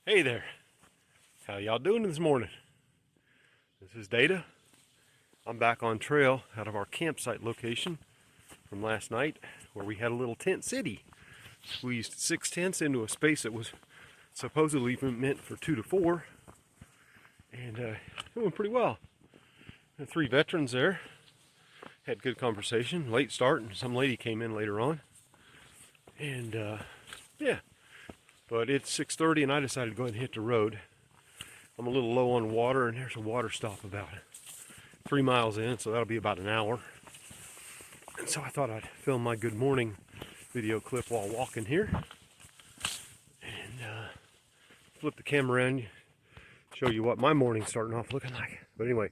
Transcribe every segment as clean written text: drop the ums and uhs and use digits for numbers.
Hey there, how y'all doing this morning? This is Data. I'm back on trail out of our campsite location from last night where we had a little tent city. Squeezed 6 tents into a space that was supposedly meant for 2 to 4, and it went pretty well. The 3 veterans there had good conversation, late start, and some lady came in later on. And yeah, but it's 6:30 and I decided to go ahead and hit the road. I'm a little low on water, and there's a water stop about 3 miles in, so that'll be about an hour. And so I thought I'd film my good morning video clip while walking here. And flip the camera around, show you what my morning's starting off looking like. But anyway,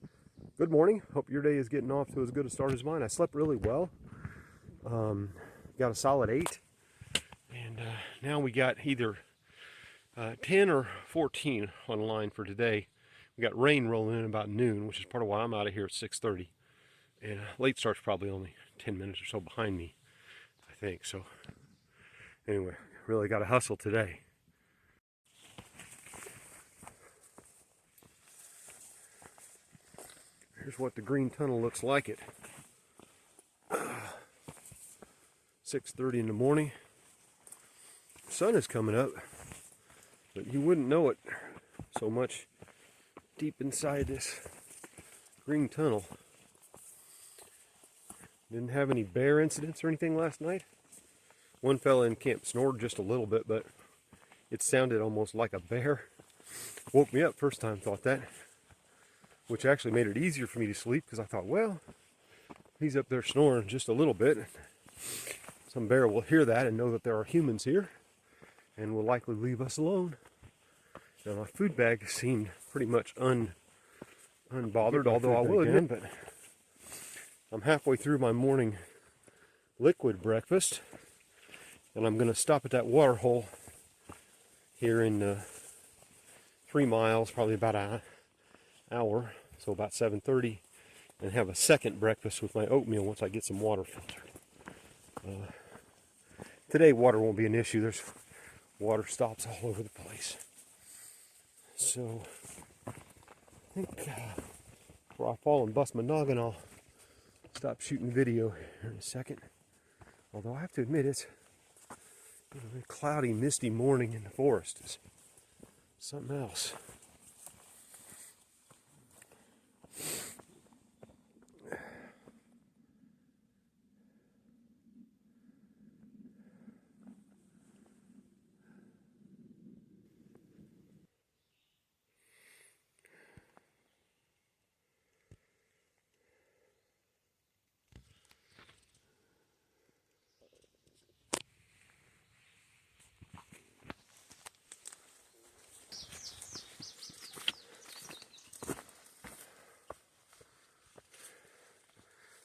good morning. Hope your day is getting off to as good a start as mine. I slept really well. Got a solid 8. And now we got either 10 or 14 on the line for today. We got rain rolling in about noon, which is part of why I'm out of here at 6:30. And late start's probably only 10 minutes or so behind me, I think. So anyway, really got to hustle today. Here's what the green tunnel looks like at 6:30 in the morning. The sun is coming up, but you wouldn't know it so much deep inside this green tunnel. Didn't have any bear incidents or anything last night. One fella in camp snored just a little bit, but it sounded almost like a bear. Woke me up first time, thought that, which actually made it easier for me to sleep because I thought, well, he's up there snoring just a little bit. Some bear will hear that and know that there are humans here and will likely leave us alone. Now my food bag seemed pretty much unbothered, although I will admit, but I'm halfway through my morning liquid breakfast, and I'm going to stop at that water hole here in 3 miles, probably about an hour, so about 7:30, and have a second breakfast with my oatmeal once I get some water filtered. Today water won't be an issue. There's water stops all over the place. So I think before I fall and bust my noggin, I'll stop shooting video here in a second. Although I have to admit, it's a cloudy, misty morning in the forest. It's something else.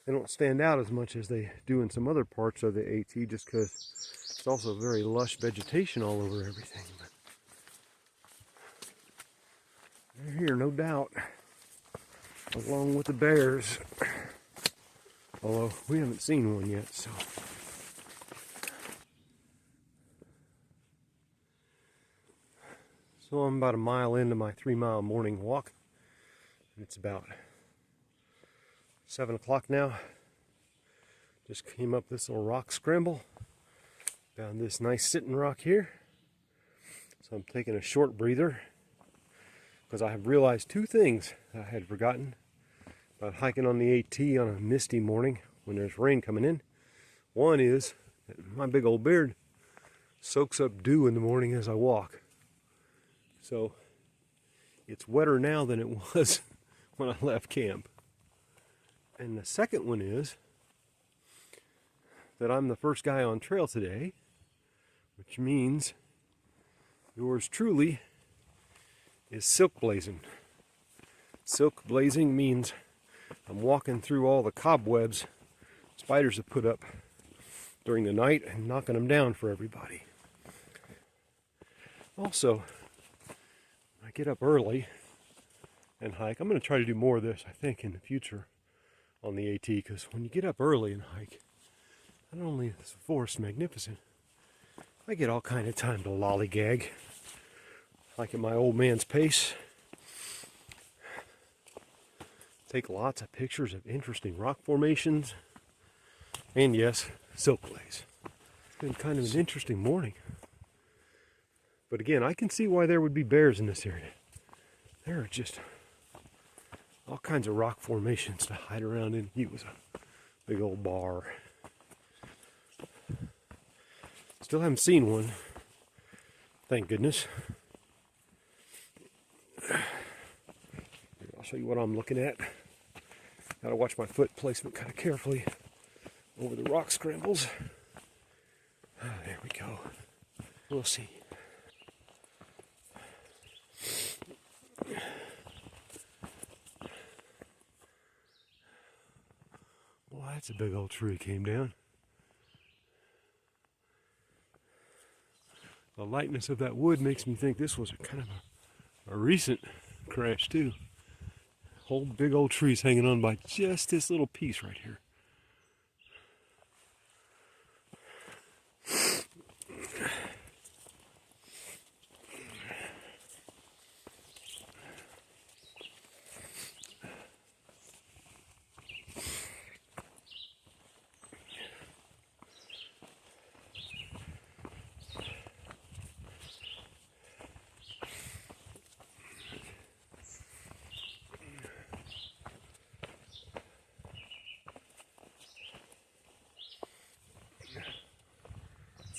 They don't stand out as much as they do in some other parts of the AT, just because it's also very lush vegetation all over everything. But they're here, no doubt, along with the bears. Although we haven't seen one yet, so. So I'm about a mile into my 3-mile morning walk. It's about 7 o'clock now. Just came up this little rock scramble. Found this nice sitting rock here. So I'm taking a short breather because I have realized 2 things I had forgotten about hiking on the AT on a misty morning when there's rain coming in. One is that my big old beard soaks up dew in the morning as I walk. So it's wetter now than it was when I left camp. And the second one is that I'm the first guy on trail today, which means yours truly is silk blazing. Silk blazing means I'm walking through all the cobwebs spiders have put up during the night and knocking them down for everybody. Also, I get up early and hike. I'm going to try to do more of this, I think, in the future on the AT, because when you get up early and hike, not only is the forest magnificent, I get all kind of time to lollygag. like at my old man's pace. Take lots of pictures of interesting rock formations. And yes, silt glaze. It's been kind of an interesting morning. But again, I can see why there would be bears in this area. There are just all kinds of rock formations to hide around in. It was a big old bar. Still haven't seen one. Thank goodness. I'll show you what I'm looking at. Gotta watch my foot placement kind of carefully over the rock scrambles. There we go. We'll see. Well, that's a big old tree came down. The lightness of that wood makes me think this was kind of a recent crash too. Whole big old trees hanging on by just this little piece right here.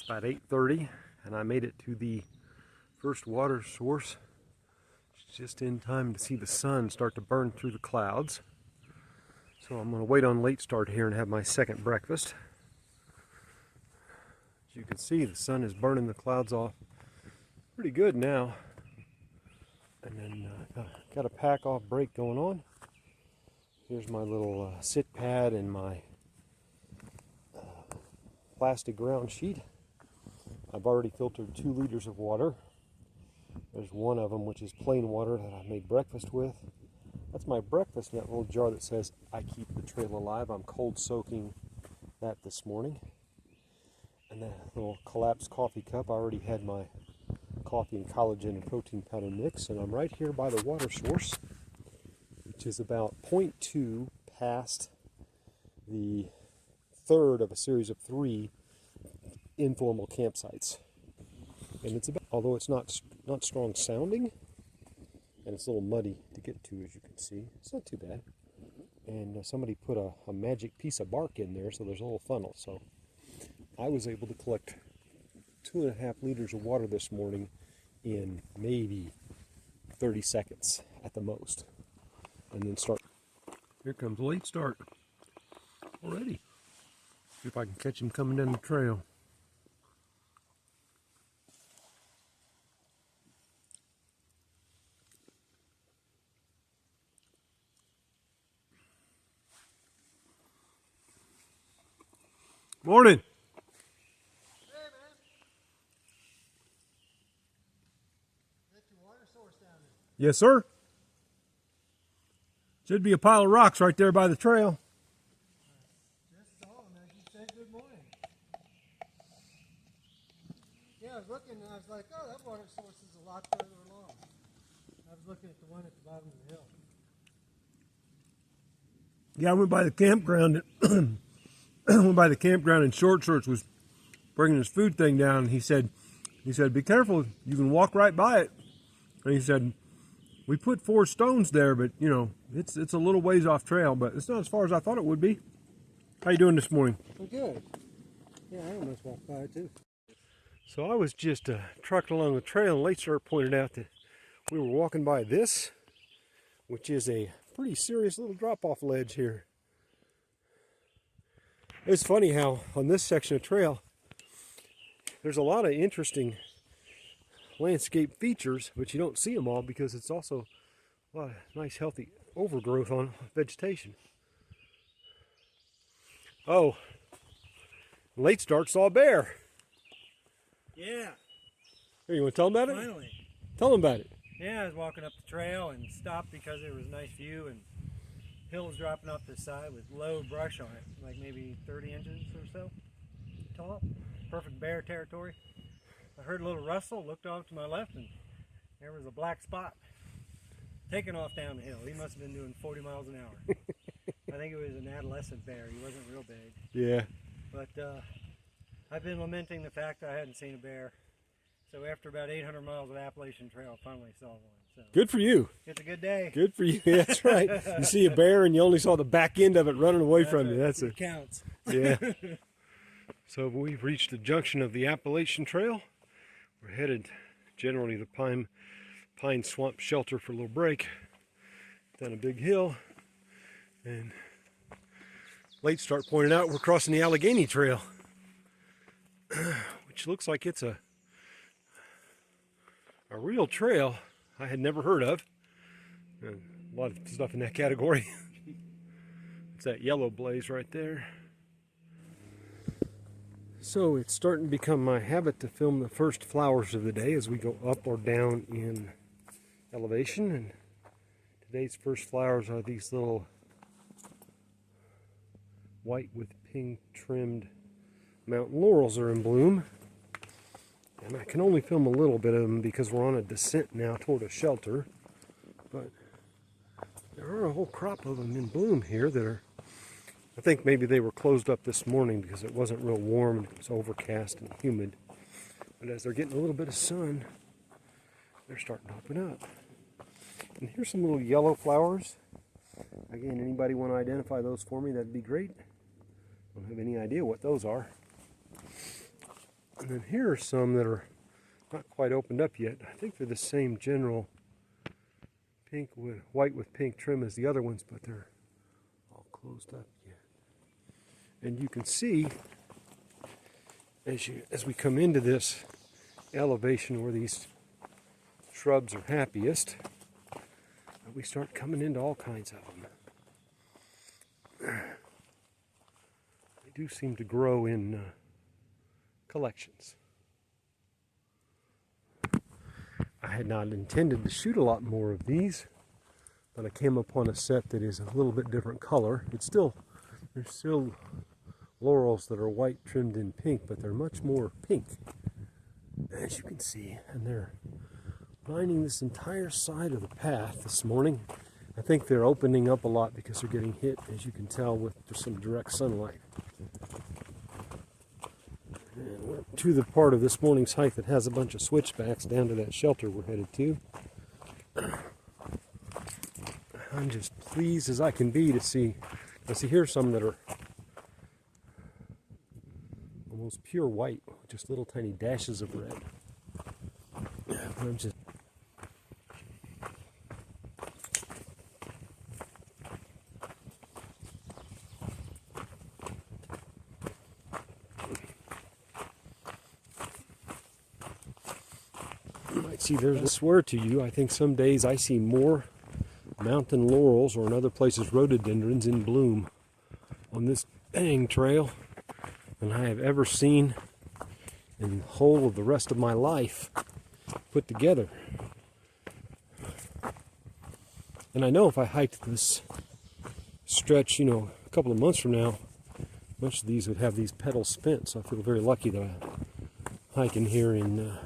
About 8:30, and I made it to the first water source just in time to see the sun start to burn through the clouds. So I'm going to wait on late start here and have my second breakfast. As you can see, the sun is burning the clouds off pretty good now. And then got a pack off break going on. Here's my little sit pad and my plastic ground sheet. I've already filtered 2 liters of water. There's one of them which is plain water that I made breakfast with. That's my breakfast in that little jar that says I keep the trail alive. I'm cold soaking that this morning. And that little collapsed coffee cup, I already had my coffee and collagen and protein powder mix, and I'm right here by the water source, which is about 0.2 past the third of a series of 3 informal campsites. And it's about, although it's not strong sounding, and it's a little muddy to get to, as you can see, it's not too bad. And somebody put a magic piece of bark in there, so there's a little funnel. So I was able to collect 2.5 liters of water this morning in maybe 30 seconds at the most, and then start. Here comes a late start already. See if I can catch him coming down the trail. Morning. Hey, man. That's your water source down there. Yes, sir. Should be a pile of rocks right there by the trail. Just saw him as you said good morning. Yeah, I was looking and I was like, oh, that water source is a lot further along. I was looking at the one at the bottom of the hill. Yeah, I went by the campground. Went by the campground, and Short Shorts was bringing his food thing down, and he said, be careful, you can walk right by it. And he said, we put 4 stones there, but you know, it's a little ways off trail, but it's not as far as I thought it would be. How you doing this morning? I'm good. Yeah, I almost walked by it too. So I was just trucking along the trail, and Late Start pointed out that we were walking by this, which is a pretty serious little drop-off ledge here. It's funny how on this section of trail there's a lot of interesting landscape features, but you don't see them all because it's also a lot of nice healthy overgrowth on vegetation. Oh, Late Start saw a bear. Yeah. Here, you want to tell them about it? Finally. Tell them about it. Yeah, I was walking up the trail and stopped because there was a nice view and hills dropping off the side with low brush on it, like maybe 30 inches or so tall. Perfect bear territory. I heard a little rustle, looked off to my left, and there was a black spot taking off down the hill. He must have been doing 40 miles an hour. I think it was an adolescent bear. He wasn't real big. Yeah. But I've been lamenting the fact that I hadn't seen a bear. So after about 800 miles of Appalachian Trail, I finally saw one. So Good for you. it's a good day. Good for you. That's right. You see a bear and you only saw the back end of it running away from you. That's it. Counts. Yeah. So we've reached the junction of the Appalachian Trail. We're headed generally to Pine Swamp Shelter for a little break. Down a big hill. And late start pointed out we're crossing the Allegheny Trail, which looks like it's a real trail I had never heard of. And a lot of stuff in that category. It's that yellow blaze right there. So it's starting to become my habit to film the first flowers of the day as we go up or down in elevation. And today's first flowers are these little white with pink trimmed mountain laurels are in bloom. And I can only film a little bit of them because we're on a descent now toward a shelter. But there are a whole crop of them in bloom here that are, I think maybe they were closed up this morning because it wasn't real warm and it was overcast and humid. But as they're getting a little bit of sun, they're starting to open up. And here's some little yellow flowers. Again, anybody want to identify those for me, that'd be great. I don't have any idea what those are. And then here are some that are not quite opened up yet. I think they're the same general white with pink trim as the other ones, but they're all closed up yet. And you can see as we come into this elevation where these shrubs are happiest, we start coming into all kinds of them. They do seem to grow in collections. I had not intended to shoot a lot more of these, but I came upon a set that is a little bit different color. There's still laurels that are white trimmed in pink, but they're much more pink, as you can see, and they're lining this entire side of the path this morning. I think they're opening up a lot because they're getting hit, as you can tell, with some direct sunlight. And we're to the part of this morning's hike that has a bunch of switchbacks down to that shelter we're headed to. I'm just pleased as I can be to see. Here's some that are almost pure white, with just little tiny dashes of red. I'm just see, I swear to you, I think some days I see more mountain laurels or in other places rhododendrons in bloom on this dang trail than I have ever seen in the whole of the rest of my life put together. And I know if I hiked this stretch, a couple of months from now, much of these would have these petals spent, so I feel very lucky that I'm hiking here in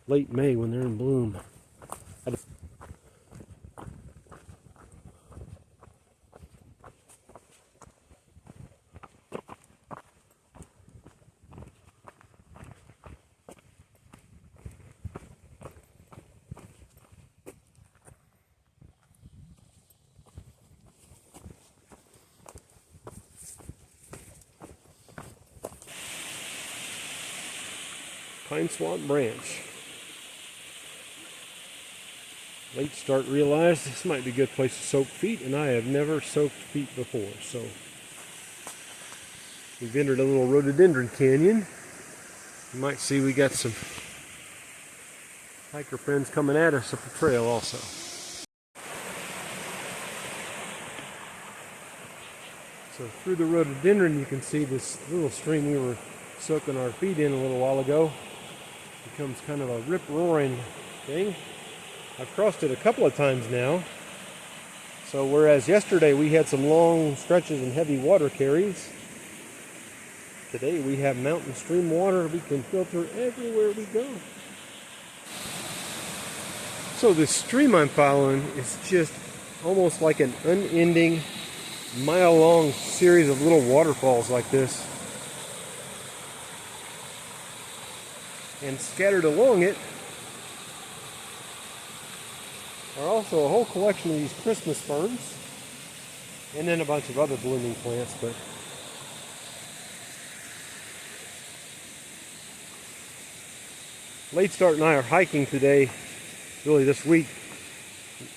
late May when they're in bloom. Pine Swamp Branch. Late start realized this might be a good place to soak feet, and I have never soaked feet before, so we've entered a little rhododendron canyon. You might see we got some hiker friends coming at us up the trail also. So through the rhododendron you can see this little stream we were soaking our feet in a little while ago. Becomes kind of a rip-roaring thing. I've crossed it a couple of times now. So whereas yesterday we had some long stretches and heavy water carries, today we have mountain stream water we can filter everywhere we go. So this stream I'm following is just almost like an unending, mile-long series of little waterfalls like this. And scattered along it are also a whole collection of these Christmas ferns, and then a bunch of other blooming plants. But Late Start and I are hiking today, really this week,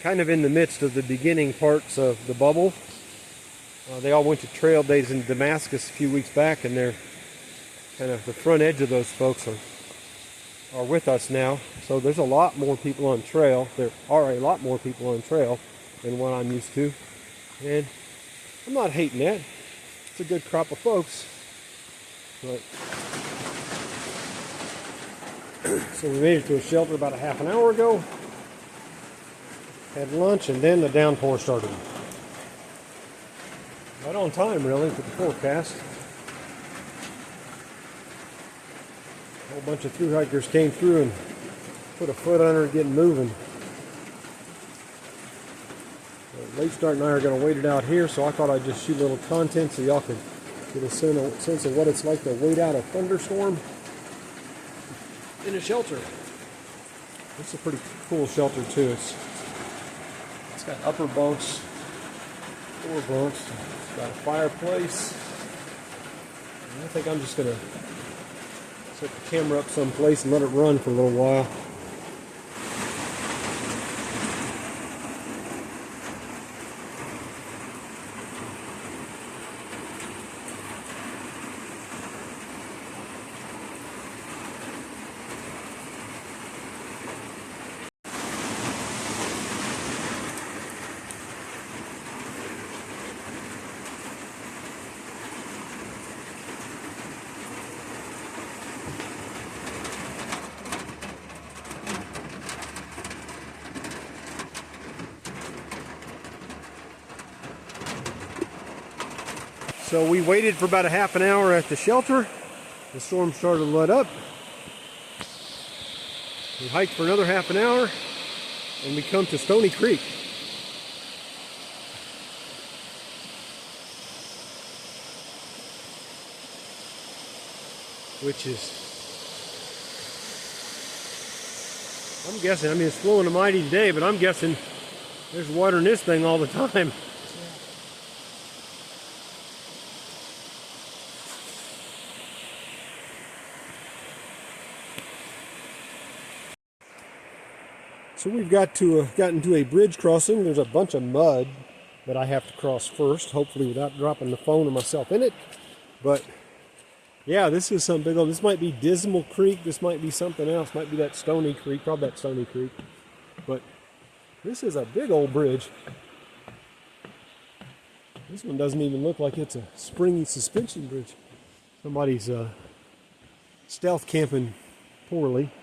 kind of in the midst of the beginning parts of the bubble. They all went to trail days in Damascus a few weeks back, and they're kind of the front edge of those folks are with us now. So there's a lot more people on trail. There are a lot more people on trail than what I'm used to. And I'm not hating that. It's a good crop of folks. But so we made it to a shelter about a half an hour ago. Had lunch, and then the downpour started. Right on time, really, for the forecast. A whole bunch of thru hikers came through and put a foot under it, getting moving. Late Start and I are going to wait it out here, so I thought I'd just shoot a little content so y'all could get a sense of what it's like to wait out a thunderstorm in a shelter. It's a pretty cool shelter too. It's got upper bunks, lower bunks. It's got a fireplace. And I think I'm just going to set the camera up someplace and let it run for a little while. So we waited for about a half an hour at the shelter. The storm started to let up. We hiked for another half an hour, and we come to Stony Creek. Which is, I'm guessing, I mean, it's flowing a mighty today, but I'm guessing there's water in this thing all the time. So we've gotten to a bridge crossing. There's a bunch of mud that I have to cross first, hopefully without dropping the phone or myself in it. But yeah, this is some big old, this might be Dismal Creek, this might be something else, might be that Stony Creek, probably that Stony Creek. But this is a big old bridge. This one doesn't even look like it's a springy suspension bridge. Somebody's stealth camping poorly.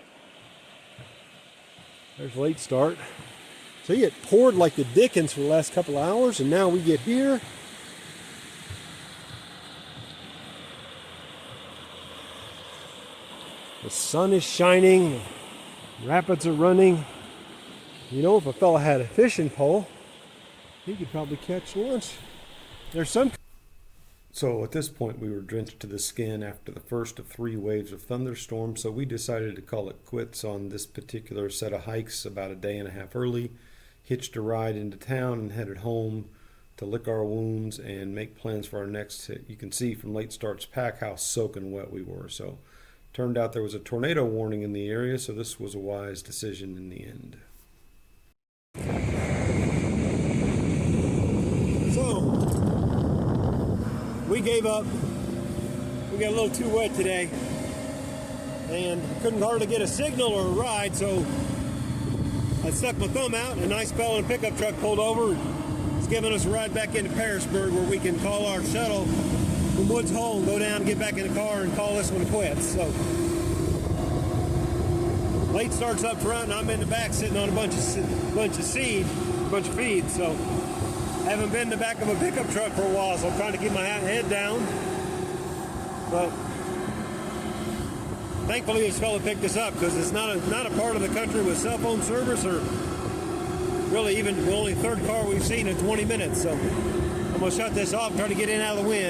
There's Late Start. So it poured like the dickens for the last couple of hours, and now we get here. The sun is shining, the rapids are running. You know, if a fella had a fishing pole, he could probably catch lunch. There's some. So at this point, we were drenched to the skin after the first of 3 waves of thunderstorms, so we decided to call it quits on this particular set of hikes about a day and a half early, hitched a ride into town and headed home to lick our wounds and make plans for our next hit. You can see from Late Start's pack how soaking wet we were. So turned out there was a tornado warning in the area, so this was a wise decision in the end. So we gave up. We got a little too wet today and couldn't hardly get a signal or a ride, so I stuck my thumb out and a nice fellow in a pickup truck pulled over and is giving us a ride back into Pearisburg, where we can call our shuttle from Woods Hole and go down and get back in the car and call this one quits. So Late Start's up front and I'm in the back sitting on a bunch of feed. So haven't been in the back of a pickup truck for a while, so I'm trying to keep my head down. But Thankfully, this fellow picked us up because it's not a part of the country with cell phone service, or really even the only third car we've seen in 20 minutes. So I'm gonna shut this off, try to get in out of the wind.